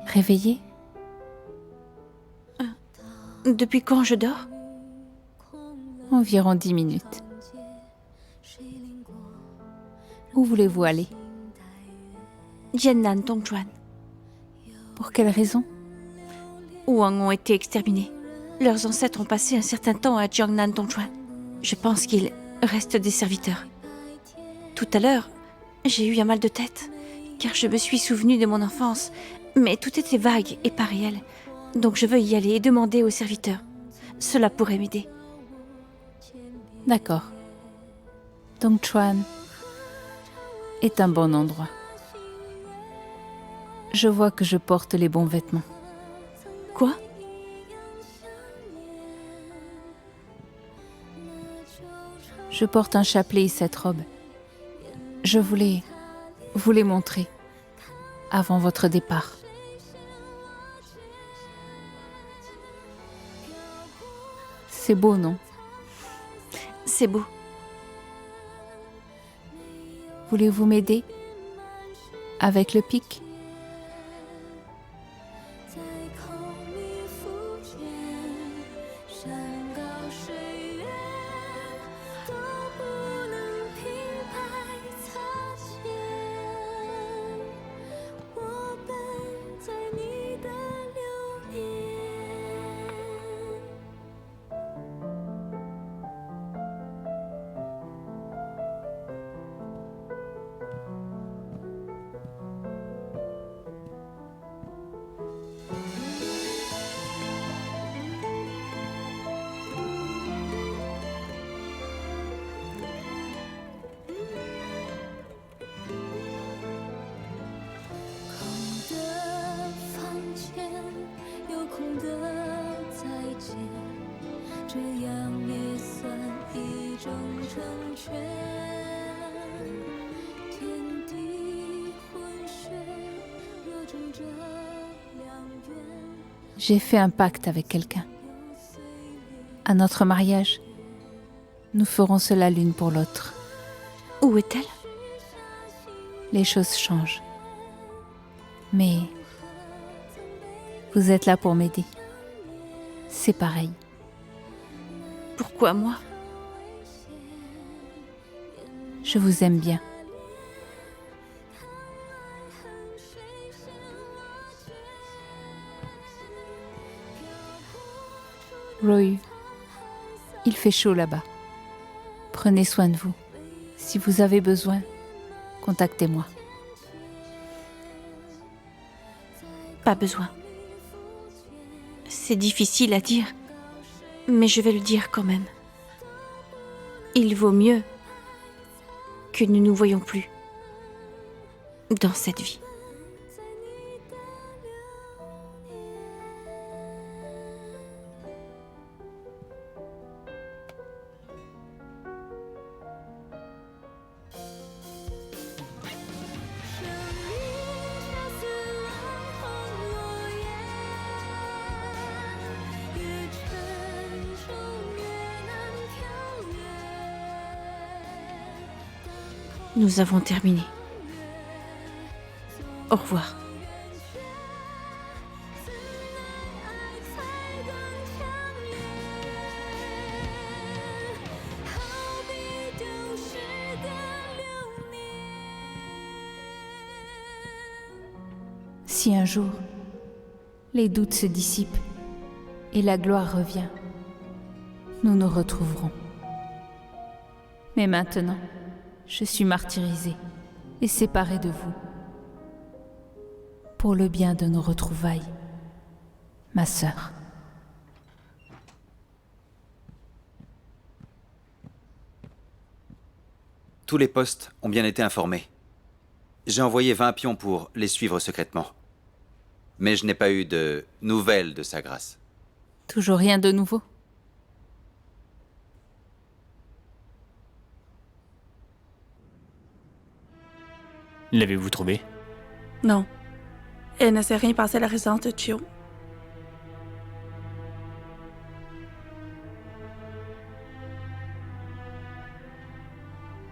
Réveillée? Depuis quand je dors? Environ 10 minutes. Où voulez-vous aller? Jiannan Dongzhuan. Pour quelle raison? Wang ont été exterminés. Leurs ancêtres ont passé un certain temps à Jiangnan Dongzhuan. Je pense qu'il reste des serviteurs. Tout à l'heure, j'ai eu un mal de tête, car je me suis souvenu de mon enfance, mais tout était vague et pas réel. Donc je veux y aller et demander aux serviteurs. Cela pourrait m'aider. D'accord. Dongchuan est un bon endroit. Je vois que je porte les bons vêtements. Quoi? Je porte un chapelet et cette robe. Je voulais vous les montrer avant votre départ. C'est beau, non? C'est beau. Voulez-vous m'aider avec le pic? J'ai fait un pacte avec quelqu'un. À notre mariage, nous ferons cela l'une pour l'autre. Où est-elle? Les choses changent. Mais vous êtes là pour m'aider. C'est pareil. Pourquoi moi? Je vous aime bien. Royu, il fait chaud là-bas. Prenez soin de vous. Si vous avez besoin, contactez-moi. Pas besoin. C'est difficile à dire, mais je vais le dire quand même. Il vaut mieux que nous nous voyions plus dans cette vie. Nous avons terminé. Au revoir. Si un jour, les doutes se dissipent et la gloire revient, nous nous retrouverons. Mais maintenant, je suis martyrisée et séparée de vous. Pour le bien de nos retrouvailles, ma sœur. Tous les postes ont bien été informés. J'ai envoyé 20 pions pour les suivre secrètement. Mais je n'ai pas eu de nouvelles de sa grâce. Toujours rien de nouveau? L'avez-vous trouvé? Non. Elle ne s'est rien passé à la résidence de Chio.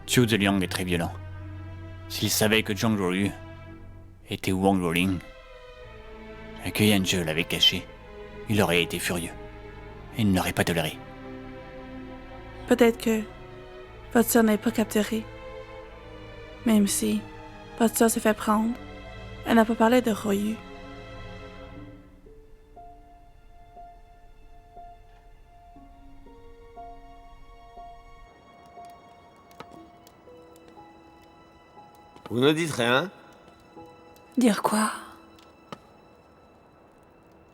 Qiu Zeliang est très violent. S'il savait que Zhang Ruoyu était Wang Rolling, et que Yanzhe l'avait caché, il aurait été furieux. Il ne l'aurait pas toléré. Peut-être que votre sœur n'est pas capturée. Même si votre sœur s'est fait prendre, elle n'a pas parlé de Royu. Vous ne dites rien? Dire quoi?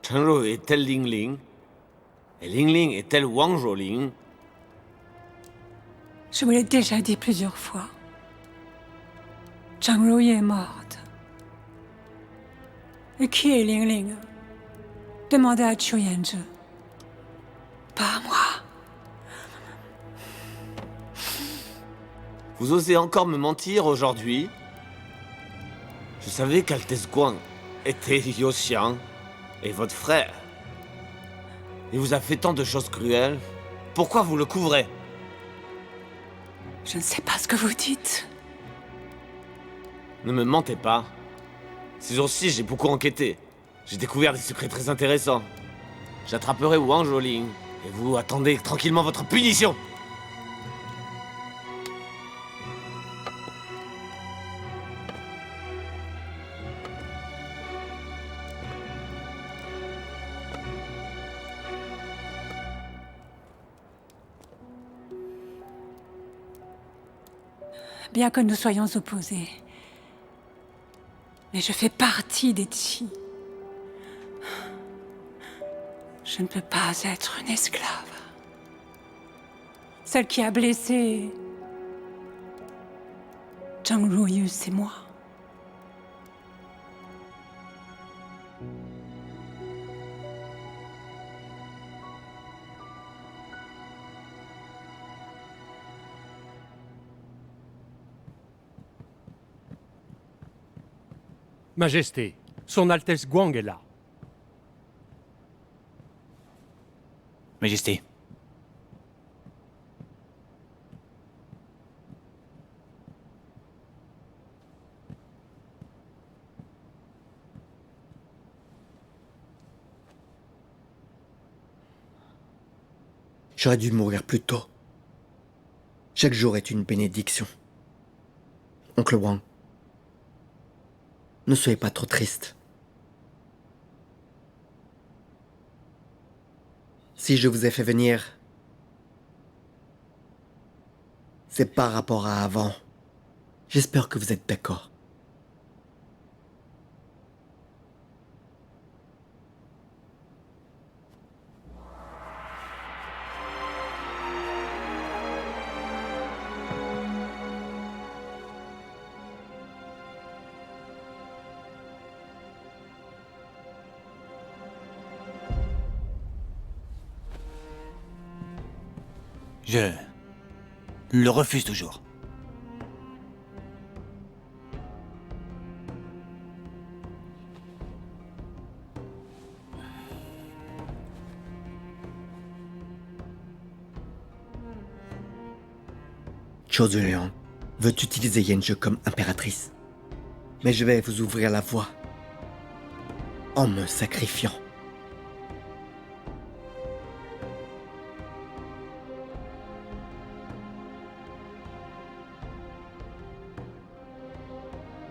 Chenrou est-elle Ling Ling? Et Ling Ling est-elle Wang Zhuoling? Je vous l'ai déjà dit plusieurs fois. Zhang Ruyi est morte. Et qui est Ling Ling? Demandez à Qiu Yanzhe. Pas à moi. Vous osez encore me mentir aujourd'hui? Je savais qu'Altesse Guang était Yo Xiang et votre frère. Il vous a fait tant de choses cruelles. Pourquoi vous le couvrez? Je ne sais pas ce que vous dites. Ne me mentez pas. Ces jours-ci, j'ai beaucoup enquêté. J'ai découvert des secrets très intéressants. J'attraperai Wang Zhuoling et vous attendez tranquillement votre punition. Bien que nous soyons opposés. Mais je fais partie des Qi. Je ne peux pas être une esclave. Celle qui a blessé Zhang Ruyu, c'est moi. Majesté, Son Altesse Guang est là. Majesté. J'aurais dû mourir plus tôt. Chaque jour est une bénédiction. Oncle Wang, ne soyez pas trop triste. Si je vous ai fait venir, c'est par rapport à avant. J'espère que vous êtes d'accord. Je le refuse toujours. Zhou Ziyang veut utiliser Yanzhe comme impératrice. Mais je vais vous ouvrir la voie en me sacrifiant.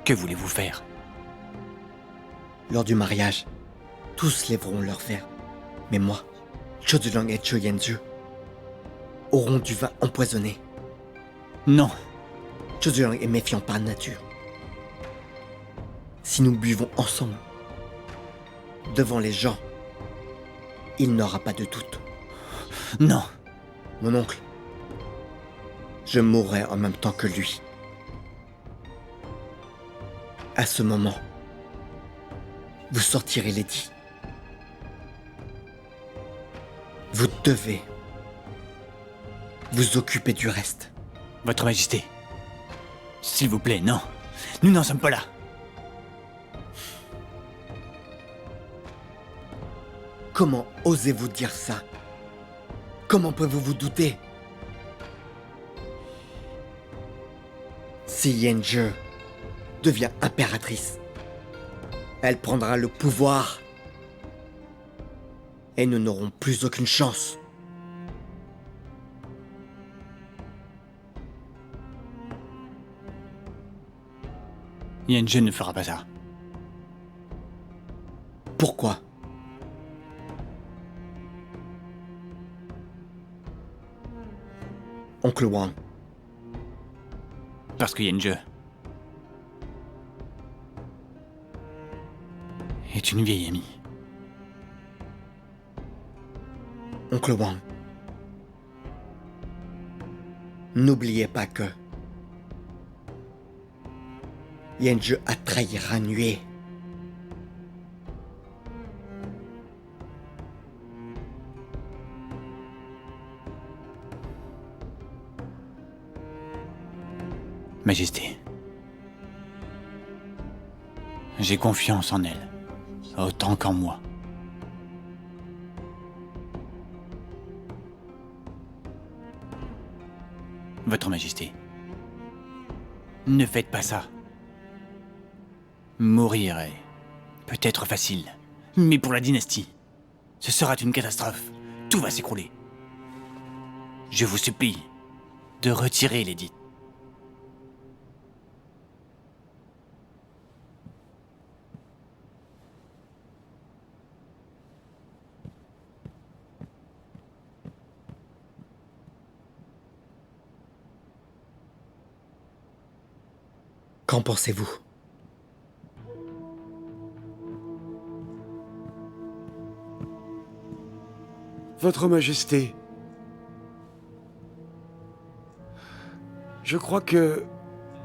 Que voulez-vous faire? Lors du mariage, tous lèveront leur verre. Mais moi, Zhou Ziyang et Zhou Yanzhe auront du vin empoisonné. Non. Zhou Ziyang est méfiant par nature. Si nous buvons ensemble, devant les gens, il n'aura pas de doute. Non. Mon oncle, je mourrai en même temps que lui. À ce moment, vous sortirez Lady. Vous devez vous occuper du reste. Votre Majesté. S'il vous plaît, non. Nous n'en sommes pas là. Comment osez-vous dire ça? Comment pouvez-vous vous douter? Si Yanzhe devient impératrice, Elle prendra le pouvoir. Et nous n'aurons plus aucune chance. Yanjun ne fera pas ça. Pourquoi? Oncle Wang, Parce que Yanjun est une vieille amie. Oncle Wang, n'oubliez pas que Yanjun a trahi Han Yue. Majesté, j'ai confiance en elle, autant qu'en moi. Votre Majesté, ne faites pas ça. Mourir est peut-être facile, mais pour la dynastie, ce sera une catastrophe. Tout va s'écrouler. Je vous supplie de retirer l'édit. Qu'en pensez-vous? Votre Majesté, je crois que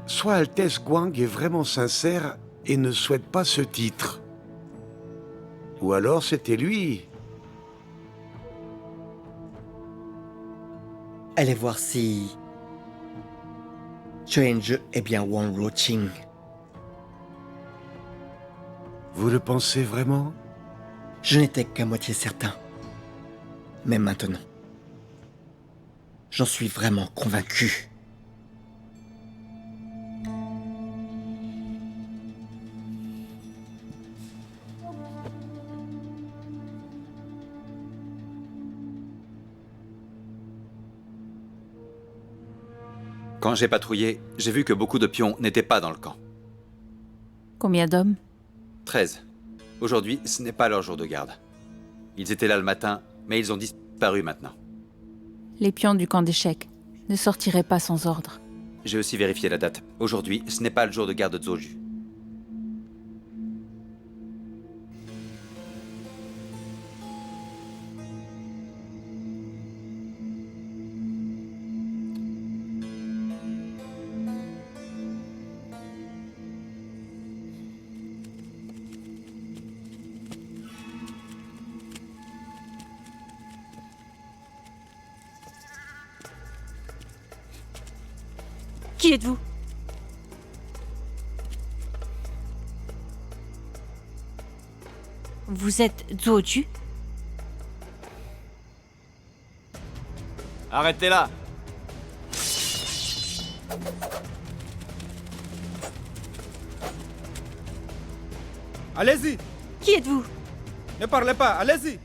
soit Altesse Guang est vraiment sincère et ne souhaite pas ce titre. Ou alors c'était lui. Allez voir si Chuyenje est bien Wang Ruoqing. Vous le pensez vraiment? Je n'étais qu'à moitié certain. Mais maintenant, j'en suis vraiment convaincu. Quand j'ai patrouillé, j'ai vu que beaucoup de pions n'étaient pas dans le camp. Combien d'hommes? 13. Aujourd'hui, ce n'est pas leur jour de garde. Ils étaient là le matin, mais ils ont disparu maintenant. Les pions du camp d'échecs ne sortiraient pas sans ordre. J'ai aussi vérifié la date. Aujourd'hui, ce n'est pas le jour de garde de Zhouju. Qui êtes-vous? Vous êtes Zhuo Ju? Arrêtez-la! Allez-y! Qui êtes-vous? Ne parlez pas, allez-y!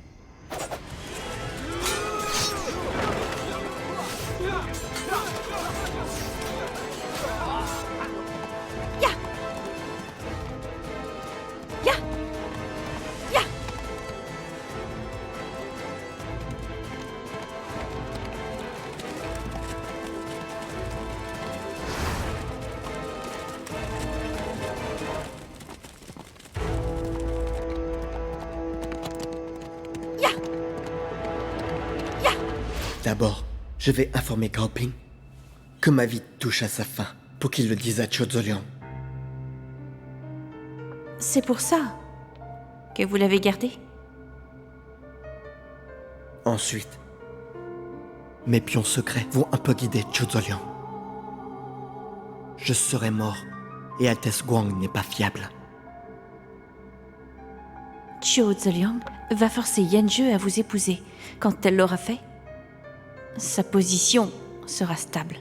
D'abord, je vais informer Gao Ping que ma vie touche à sa fin pour qu'il le dise à Zhou Zoliang. C'est pour ça que vous l'avez gardé? Ensuite, mes pions secrets vont un peu guider Zhou Zoliang. Je serai mort et Altesse Guang n'est pas fiable. Zhou Zeliang va forcer Yanjun à vous épouser. Quand elle l'aura fait, sa position sera stable.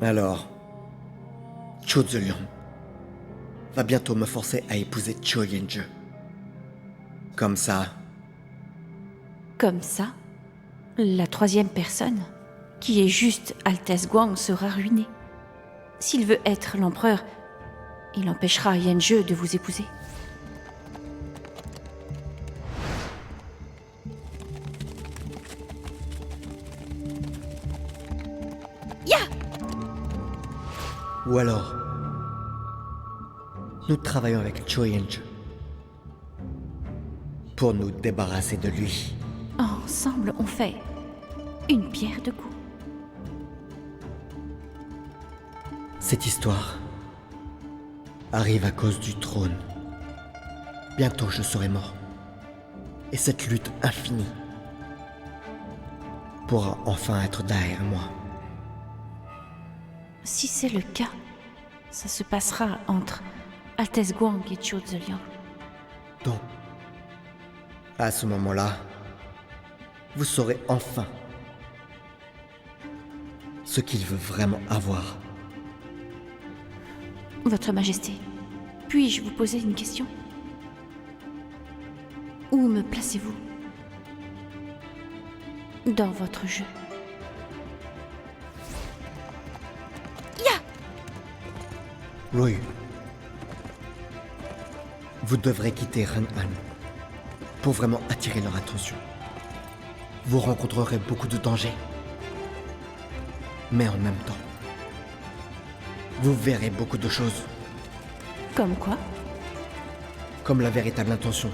Alors, Zhou Zoliang va bientôt me forcer à épouser Cho Yen-je. Comme ça, Comme ça, la troisième personne, qui est juste Altesse Guang, sera ruinée. S'il veut être l'empereur, il empêchera Yen-je de vous épouser. ou alors, nous travaillons avec Cho Yen-je pour nous débarrasser de lui. Ensemble, on fait une pierre deux coups. Cette histoire arrive à cause du trône. Bientôt je serai mort. Et cette lutte infinie pourra enfin être derrière moi. Si c'est le cas, ça se passera entre Altesse Guang et Zhuo Zeliang. Donc, à ce moment-là, vous saurez enfin ce qu'il veut vraiment avoir. Votre Majesté, puis-je vous poser une question? Où me placez-vous dans votre jeu? Roy, vous devrez quitter Rang'an pour vraiment attirer leur attention. Vous rencontrerez beaucoup de dangers. Mais en même temps, vous verrez beaucoup de choses. Comme quoi? Comme la véritable intention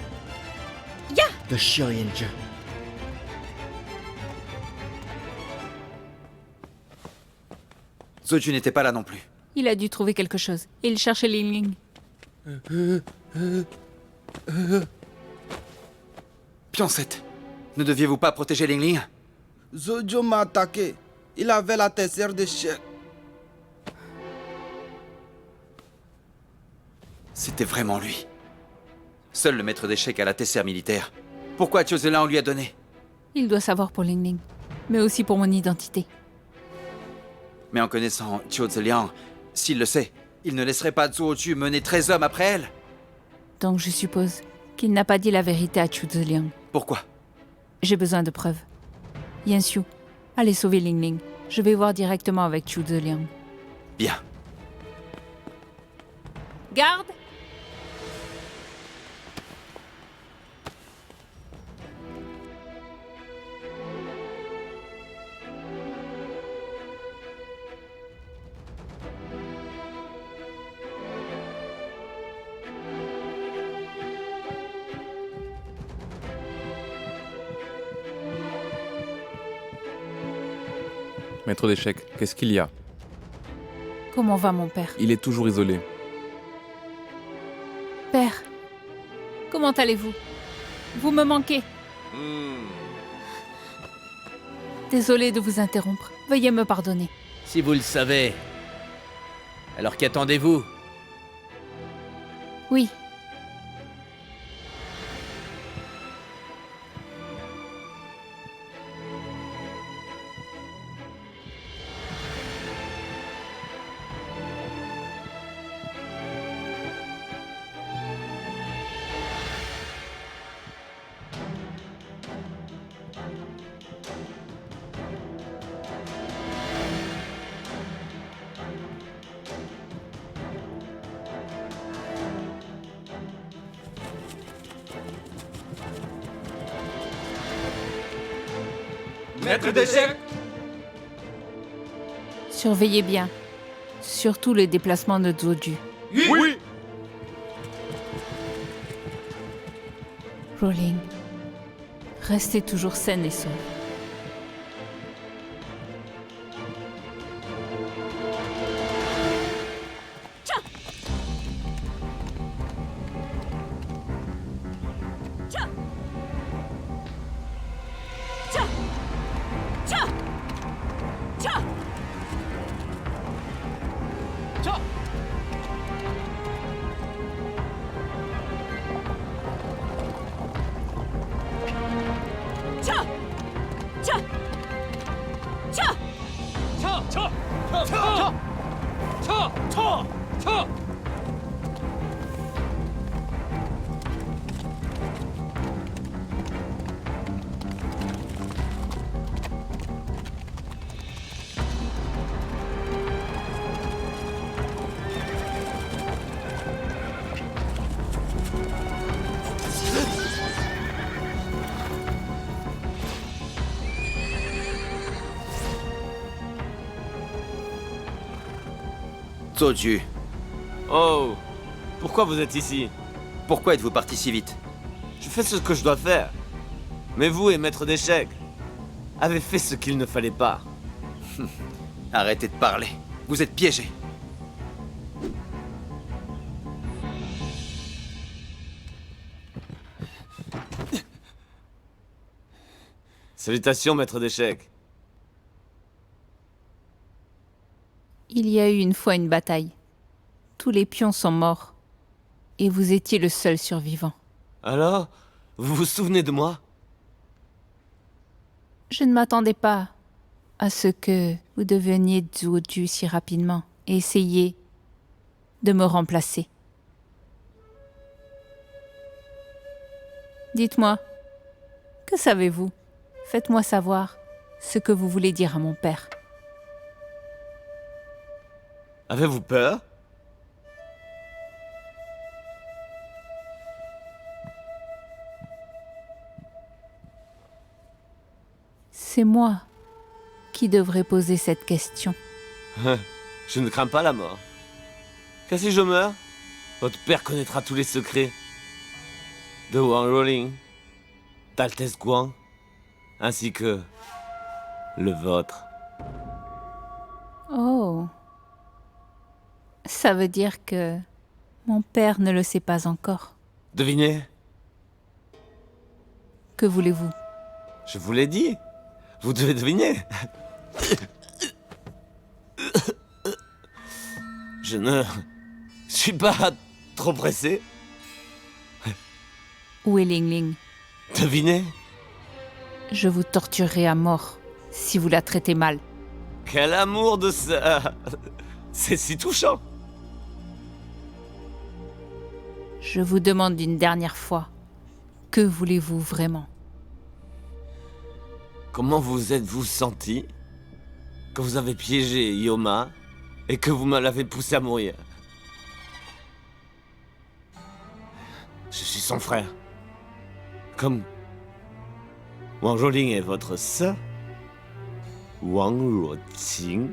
de Xiao Yen-je. Zoju n'était pas là non plus. Il a dû trouver quelque chose. Il cherchait Ling Ling. Piancette, ne deviez-vous pas protéger Ling Ling? Zojo m'a attaqué. Il avait la tesser de chien. C'était vraiment lui. Seul le maître d'échecs a la tesser militaire. Pourquoi Zhuo Zeliang lui a donné? Il doit savoir pour Ling Ling, mais aussi pour mon identité. Mais en connaissant Zhuo Zeliang, s'il le sait, il ne laisserait pas Zhuo Ju mener 13 hommes après elle. Donc je suppose qu'il n'a pas dit la vérité à Zhuo Zeliang. Pourquoi? J'ai besoin de preuves. Yanxiu, allez sauver Ling Ling. Je vais voir directement avec Zhuo Zeliang. Bien. Garde! Maître d'échecs, qu'est-ce qu'il y a? Comment va mon père? Il est toujours isolé. Père, comment allez-vous? Vous me manquez. Désolée de vous interrompre. Veuillez me pardonner. Si vous le savez. Alors qu'attendez-vous? Oui. Maître d'échecs. Surveillez bien. Surtout les déplacements de Zoju. Oui. Rolling. Restez toujours saine et sauve. Toju, Oh, pourquoi vous êtes ici? pourquoi êtes-vous parti si vite? Je fais ce que je dois faire. Mais vous et Maître d'échecs avez fait ce qu'il ne fallait pas. Arrêtez de parler. Vous êtes piégé. Salutations, Maître d'échecs. Il y a eu une fois une bataille. Tous les pions sont morts. Et vous étiez le seul survivant. Alors, vous vous souvenez de moi? Je ne m'attendais pas à ce que vous deveniez Zuoju si rapidement et essayiez de me remplacer. Dites-moi, que savez-vous? Faites-moi savoir ce que vous voulez dire à mon père. Avez-vous peur? C'est moi qui devrais poser cette question. Je ne crains pas la mort. Car si je meurs, votre père connaîtra tous les secrets de Wang Rolling, d'Altesse Guang, ainsi que le vôtre. Oh. Ça veut dire que mon père ne le sait pas encore. Devinez? Que voulez-vous? Je vous l'ai dit. Vous devez deviner. Je ne suis pas trop pressé. Où est Ling Ling? Devinez? Je vous torturerai à mort si vous la traitez mal. Quel amour de ça! C'est si touchant. Je vous demande une dernière fois. Que voulez-vous vraiment? Comment vous êtes-vous senti quand vous avez piégé Yoma et que vous me l'avez poussé à mourir? Je suis son frère. Comme Wang Zhouling est votre sœur, Wang Ruoqing.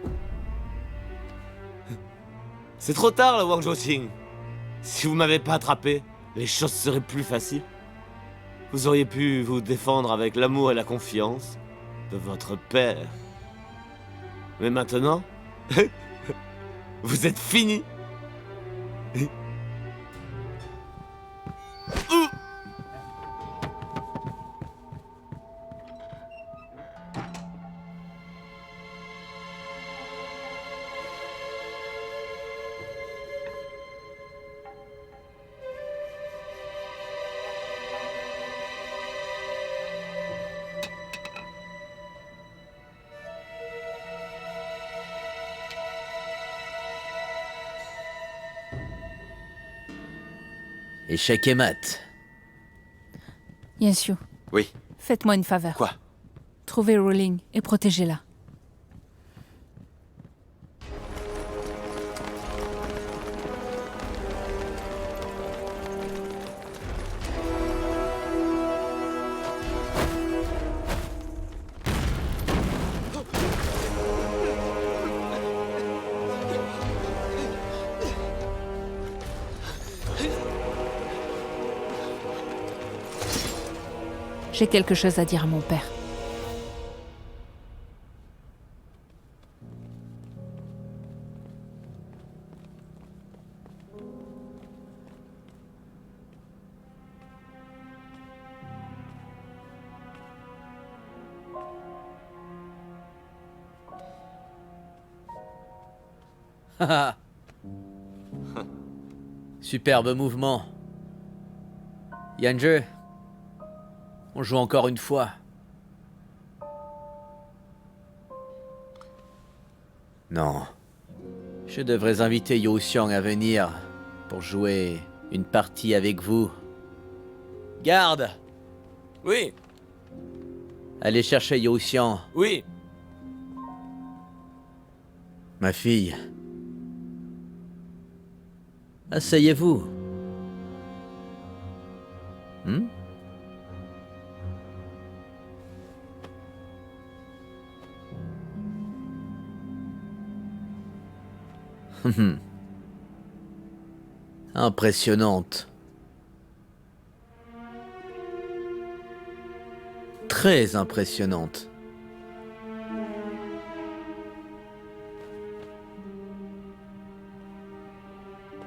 C'est trop tard, le Wang Zhouling. Si vous m'avez pas attrapé, les choses seraient plus faciles. Vous auriez pu vous défendre avec l'amour et la confiance de votre père. Mais maintenant, vous êtes fini. Échec et mat. Yenshu, Oui. faites-moi une faveur. Quoi? Trouvez Rowling et protégez-la. J'ai quelque chose à dire à mon père. Superbe mouvement. Yanjue, on joue encore une fois. Non. Je devrais inviter Yo Xiang à venir pour jouer une partie avec vous. Garde! Oui, Allez chercher Yo Xiang. oui. Ma fille. Asseyez-vous. Impressionnante. Très impressionnante.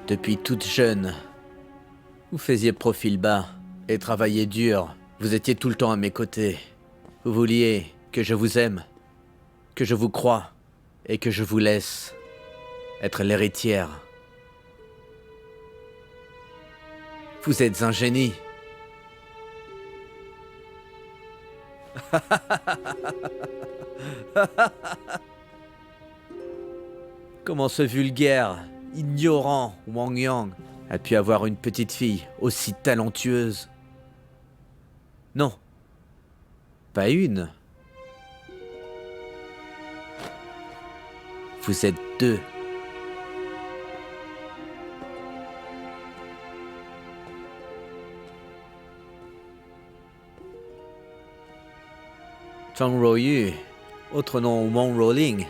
Depuis toute jeune, vous faisiez profil bas et travailliez dur. Vous étiez tout le temps à mes côtés. Vous vouliez que je vous aime, que je vous croie et que je vous laisse être l'héritière. Vous êtes un génie. Comment ce vulgaire, ignorant Wang Yang a pu avoir une petite fille aussi talentueuse? Non, pas une. Vous êtes deux. Zhang Ruoyu, autre nom Wang Ruoling,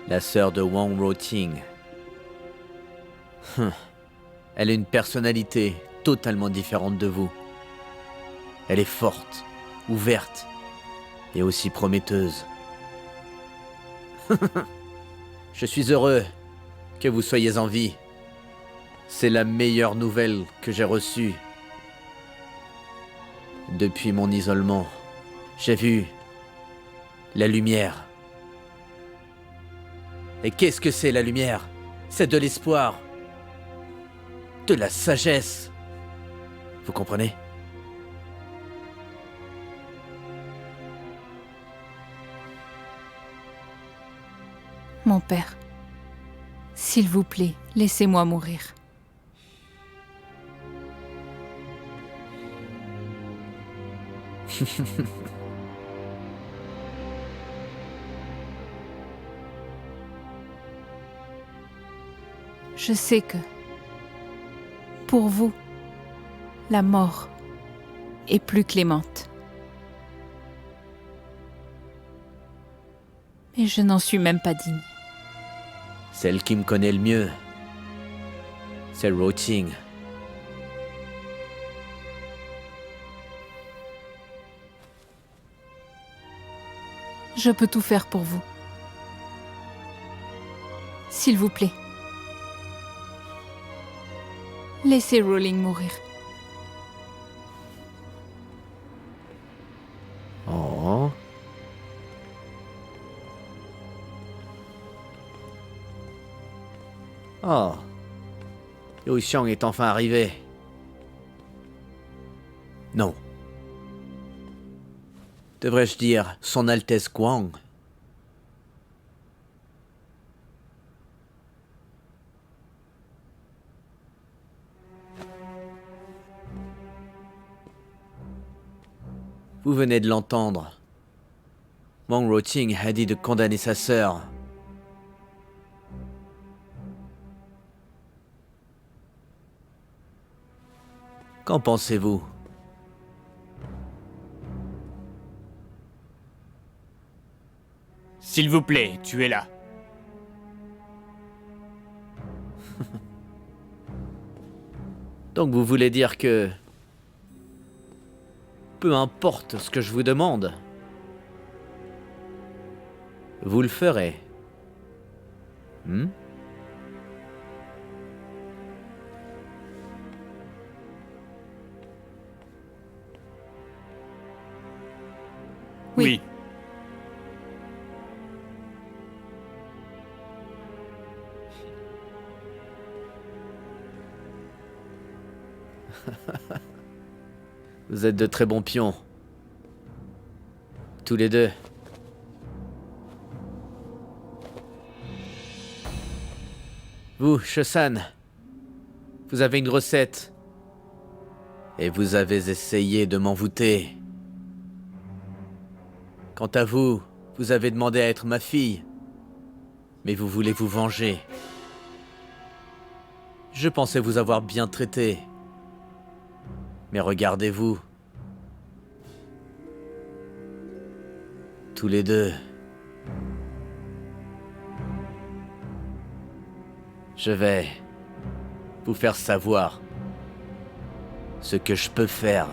la sœur de Wang Ruoting. Elle a une personnalité totalement différente de vous. Elle est forte, ouverte et aussi prometteuse. Je suis heureux que vous soyez en vie. C'est la meilleure nouvelle que j'ai reçue. Depuis mon isolement, j'ai vu la lumière. Et qu'est-ce que c'est la lumière? C'est de l'espoir, de la sagesse. Vous comprenez? Mon père, s'il vous plaît, laissez-moi mourir. Je sais que, pour vous, la mort est plus clémente. Mais je n'en suis même pas digne. Celle qui me connaît le mieux, c'est Ruoting. Je peux tout faire pour vous. S'il vous plaît. Laissez Ruoling mourir. Oh. Oh. Liu Xiang est enfin arrivé. Non. Devrais-je dire Son Altesse Guang? Vous venez de l'entendre. Wang Ruoting a dit de condamner sa sœur. Qu'en pensez-vous? S'il vous plaît, tu es là. Donc vous voulez dire que... peu importe ce que je vous demande, vous le ferez. Hmm? Oui. Vous êtes de très bons pions. Tous les deux. Vous, Shesan, vous avez une recette. Et vous avez essayé de m'envoûter. Quant à vous, vous avez demandé à être ma fille. Mais vous voulez vous venger. Je pensais vous avoir bien traité. Mais regardez-vous. Tous les deux. Je vais vous faire savoir ce que je peux faire.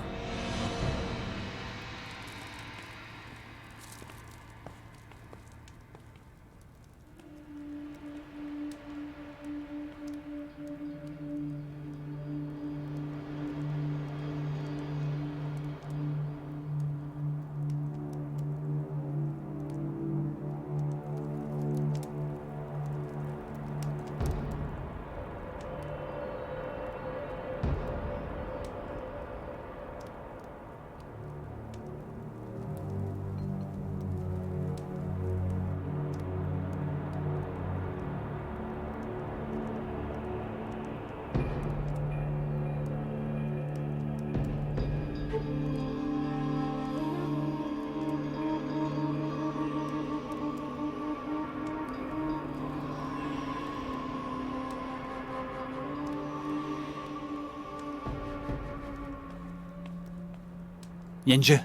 Yanjue.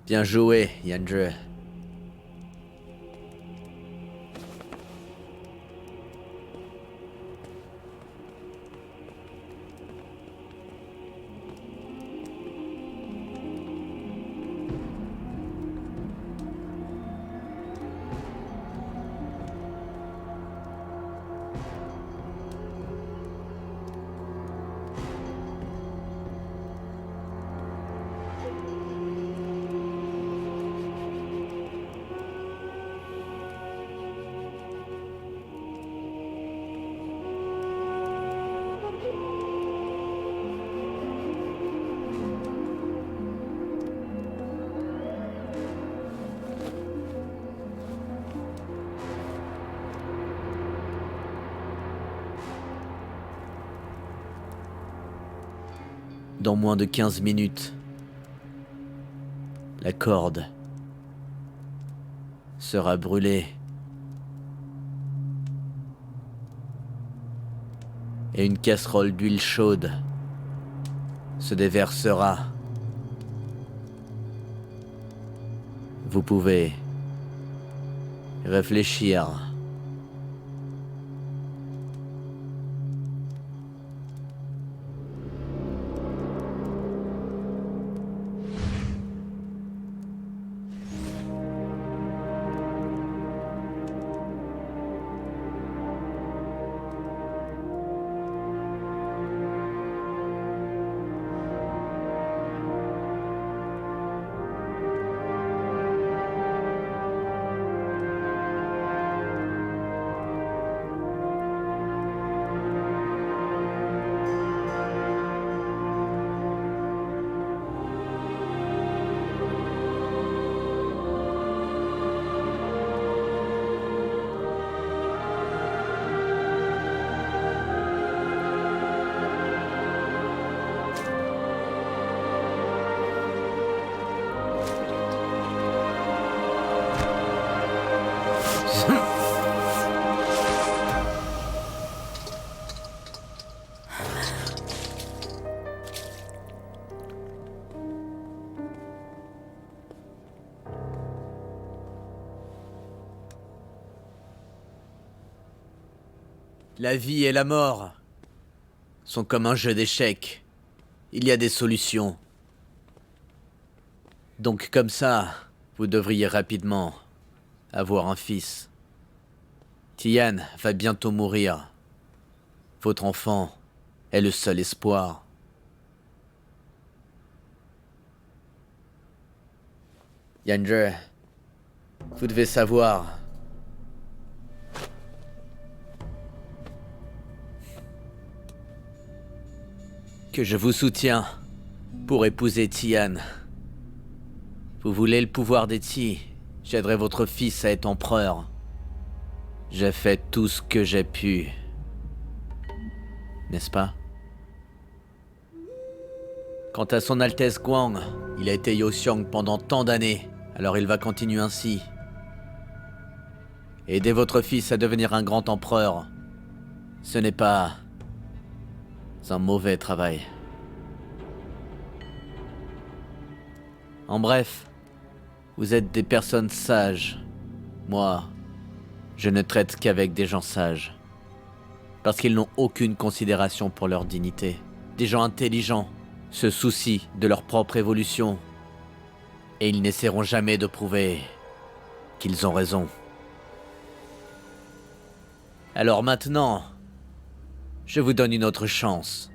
Bien joué, Yanjue. Dans moins de 15 minutes, la corde sera brûlée. Et une casserole d'huile chaude se déversera. Vous pouvez réfléchir. La vie et la mort sont comme un jeu d'échecs. Il y a des solutions. Donc comme ça, vous devriez rapidement avoir un fils. Tian va bientôt mourir. Votre enfant est le seul espoir. Yanjue, vous devez savoir que je vous soutiens pour épouser Tian. Vous voulez le pouvoir des Ti, j'aiderai votre fils à être empereur. J'ai fait tout ce que j'ai pu. N'est-ce pas? Quant à son Altesse Guang, il a été Yoxiang pendant tant d'années, alors il va continuer ainsi. Aider votre fils à devenir un grand empereur, ce n'est pas un mauvais travail. En bref, vous êtes des personnes sages. Moi, je ne traite qu'avec des gens sages. Parce qu'ils n'ont aucune considération pour leur dignité. Des gens intelligents se soucient de leur propre évolution. Et ils n'essaieront jamais de prouver qu'ils ont raison. Alors maintenant, je vous donne une autre chance.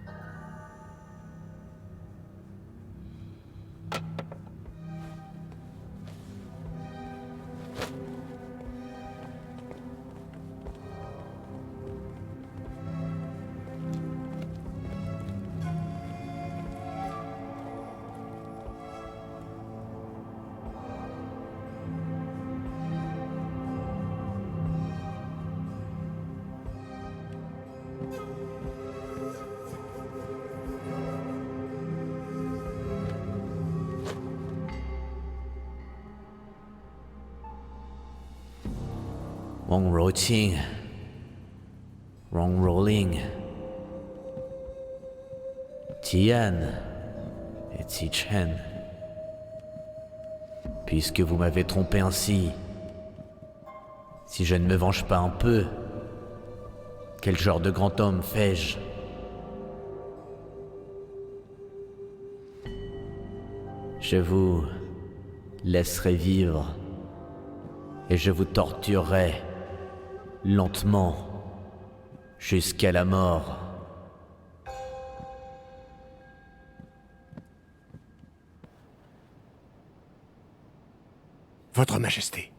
Wrong roaching, wrong rolling. Tian et Tichen. Puisque vous m'avez trompé ainsi, si je ne me venge pas un peu, quel genre de grand homme fais-je? Je vous laisserai vivre et je vous torturerai lentement jusqu'à la mort. Votre Majesté.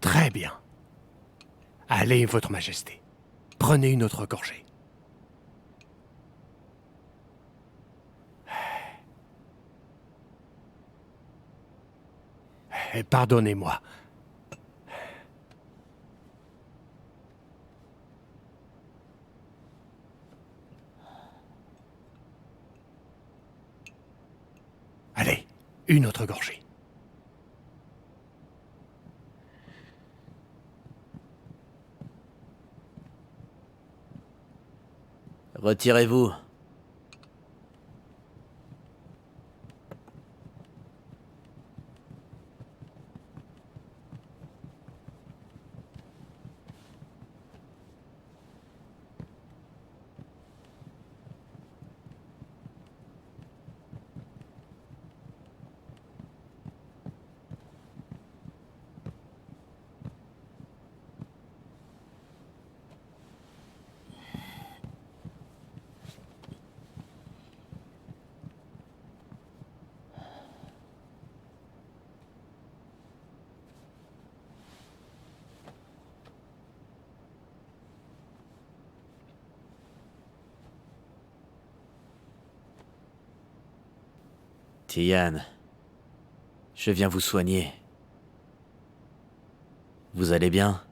Très bien. Allez, Votre Majesté. Prenez une autre gorgée. Pardonnez-moi. Allez, une autre gorgée. Retirez-vous. Tian, je viens vous soigner. Vous allez bien?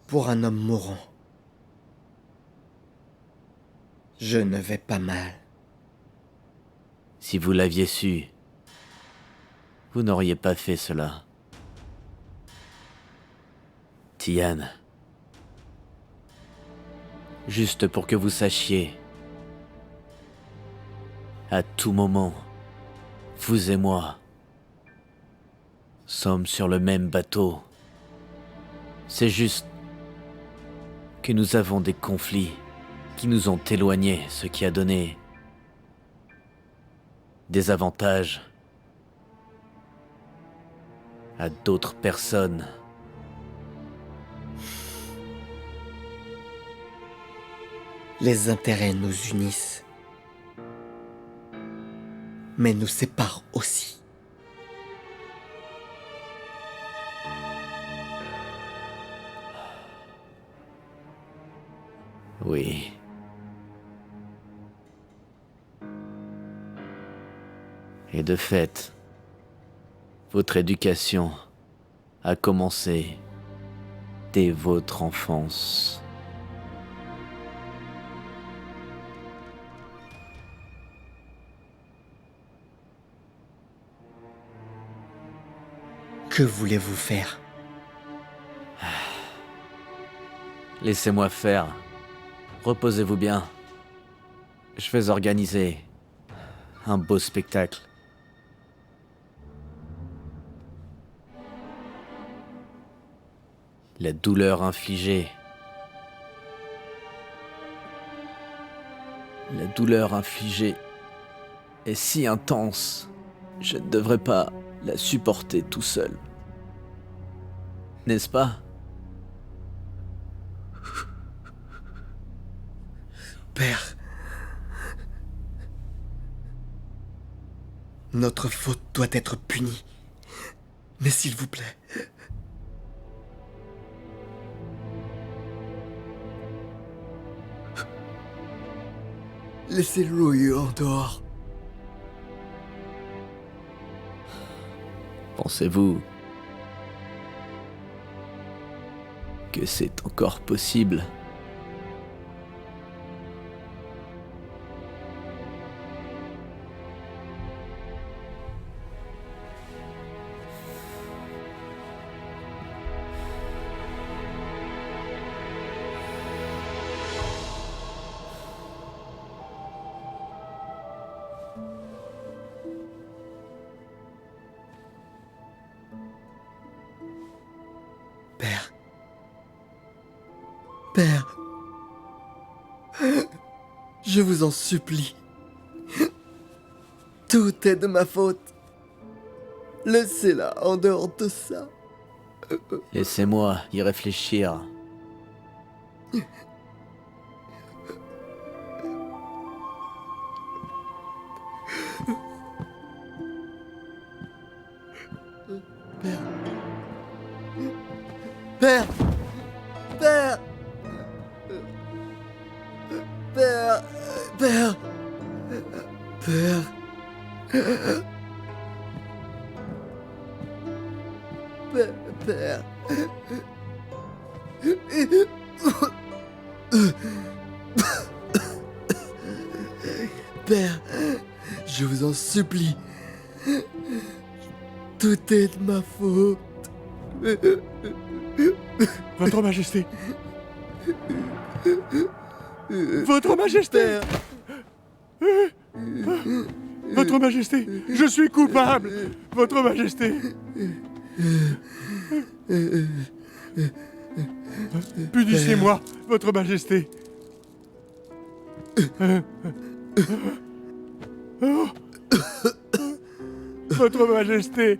Pour un homme mourant, je ne vais pas mal. Si vous l'aviez su, vous n'auriez pas fait cela. Tian, juste pour que vous sachiez, à tout moment, vous et moi sommes sur le même bateau. C'est juste que nous avons des conflits qui nous ont éloignés, ce qui a donné des avantages à d'autres personnes. Les intérêts nous unissent, mais nous séparent aussi. Oui. Et de fait, votre éducation a commencé dès votre enfance. Que voulez-vous faire? Laissez-moi faire. Reposez-vous bien. Je vais organiser un beau spectacle. La douleur infligée. La douleur infligée est si intense, je ne devrais pas la supporter tout seul. N'est-ce pas? Père, notre faute doit être punie. Mais s'il vous plaît, laissez Louis en dehors. Pensez-vous que c'est encore possible? Père. Père. Je vous en supplie. Tout est de ma faute. Laissez-la en dehors de ça. Laissez-moi y réfléchir. Père. Père. Père. Père. Père. Père. Père, je vous en supplie. Tout est de ma faute. Votre Majesté. Votre Majesté. Votre Majesté, je suis coupable. Votre Majesté. Punissez-moi, Votre Majesté. Votre Majesté.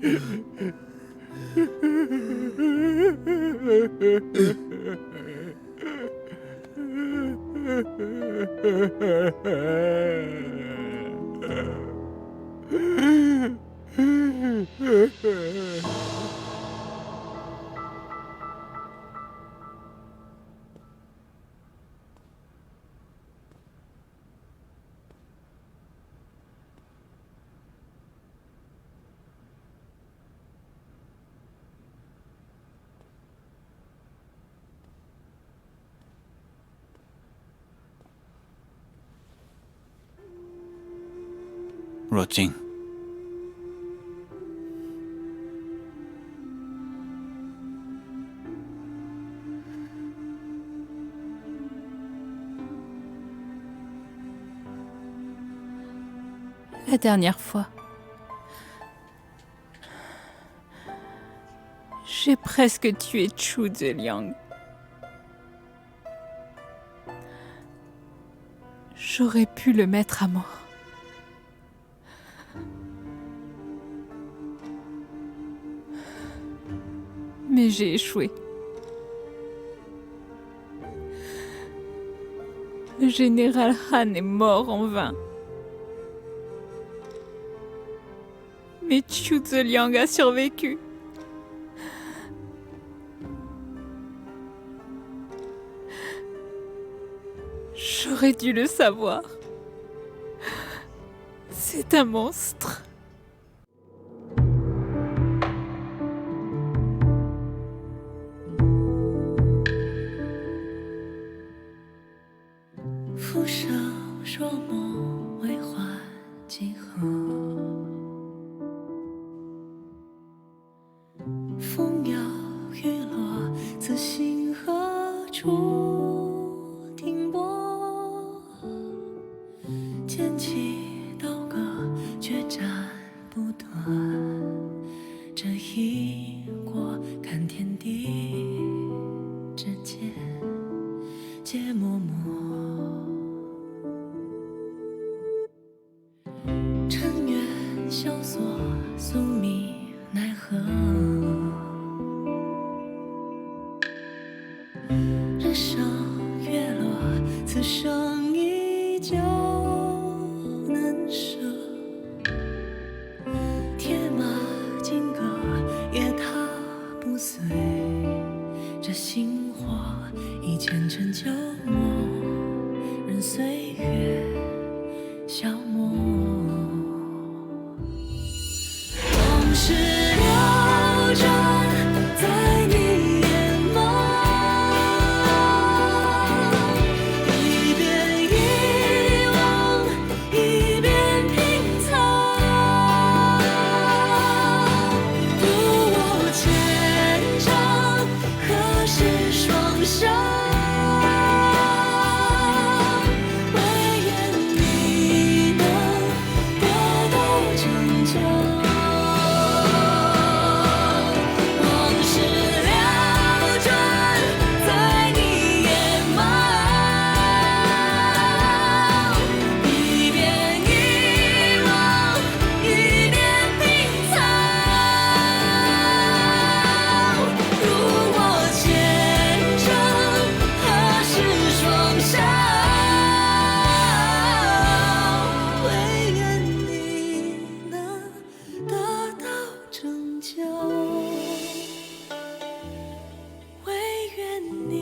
Rotting. La dernière fois, j'ai presque tué Chu Zeliang. J'aurais pu le mettre à mort. Mais j'ai échoué. Le général Han est mort en vain. Mais Chu Zeliang a survécu. J'aurais dû le savoir. C'est un monstre. 此生依旧难舍。铁马金戈也踏不碎，这心火已前尘旧梦，任岁月消磨。往事流转在你眼眸，一遍遗忘，一遍拼凑。如我虔诚，何时双手？唯愿你能得到拯救。往事流转在你眼眸，一遍遗忘，一遍拼凑。如我虔诚，何时双手？唯愿你能得到拯救，唯愿你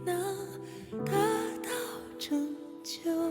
能得到拯救。